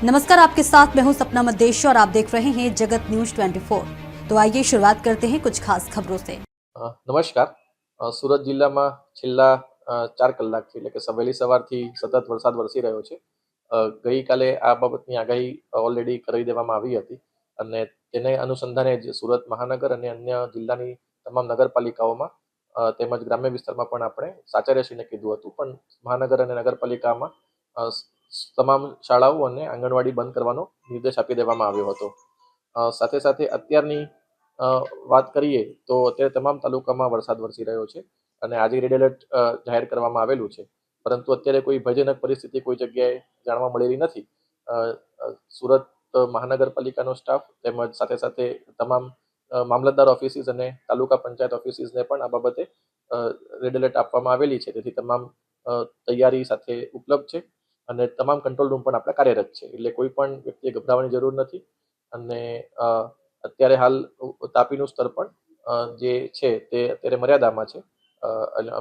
नमस्कार, आपके साथ मैं हूं सपना मदेशी और आप देख रहे हैं जगत न्यूज 24। तो आइए शुरुआत करते हैं कुछ खास खबरों से। નમસ્કાર. સુરત જિલ્લામાં છેલ્લા 4 કલાકથી એટલે કે વહેલી સવારથી સતત વરસાદ વરસી રહ્યો છે. ગઈકાલે આ બાબતની આગાહી ઓલરેડી કરી દેવામાં આવી હતી અને તેને અનુસંધાને જ સુરત મહાનગર અને અન્ય જિલ્લાની તમામ નગરપાલિકાઓમાં તેમજ ગ્રામ્ય વિસ્તારમાં પણ આપણે સાચા રહેશીને કીધું હતું, પણ મહાનગર અને નગરપાલિકામાં તમામ શાળાઓ અને આંગણવાડી બંધ કરવાનો નિર્દેશ આપી દેવામાં આવ્યો હતો. સાથે સાથે અત્યારની વાત કરીએ તો અત્યારે તમામ તાલુકામાં વરસાદ વરસી રહ્યો છે અને આજે રેડ એલર્ટ જાહેર કરવામાં આવેલું છે, પરંતુ અત્યારે કોઈ ભયજનક પરિસ્થિતિ કોઈ જગ્યાએ જાણવા મળેલી નથી. સુરત મહાનગરપાલિકાનો સ્ટાફ તેમજ સાથે સાથે તમામ મામલતદાર ઓફિસીસ અને તાલુકા પંચાયત ઓફિસીસને પણ આ બાબતે રેડ એલર્ટ આપવામાં આવેલી છે, તેથી તમામ તૈયારી સાથે ઉપલબ્ધ છે અને તમામ કંટ્રોલ રૂમ પણ આપણા કાર્યરત છે, એટલે કોઈ પણ વ્યક્તિએ ગભરાવાની જરૂર નથી. અને અત્યારે હાલ તાપીનું સ્તર પણ જે છે તે અત્યારે મર્યાદામાં છે.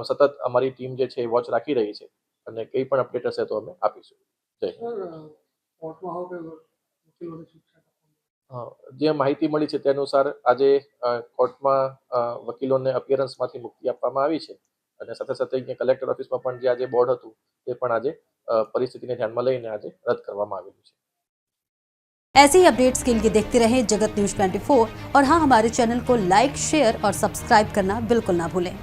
સતત અમારી ટીમ જે છે વોચ રાખી રહી છે અને કંઈ પણ અપડેટ હશે તો અમે આપીશું. જે માહિતી મળી છે તે અનુસાર આજે કોર્ટમાં વકીલોને અપિયરન્સમાંથી મુક્તિ આપવામાં આવી છે અને સાથે સાથે અહીંયા કલેક્ટર ઓફિસમાં પણ જે આજે બોર્ડ હતું તે પણ આજે પરિસ્થિતિને ધ્યાનમાં લઈને આજે રદ કરવામાં આવેલું છે. ऐसे ही अपडेट्स के लिए देखते रहें जगत न्यूज 24 और हाँ, हमारे चैनल को लाइक, शेयर और सब्सक्राइब करना बिल्कुल ना भूलें।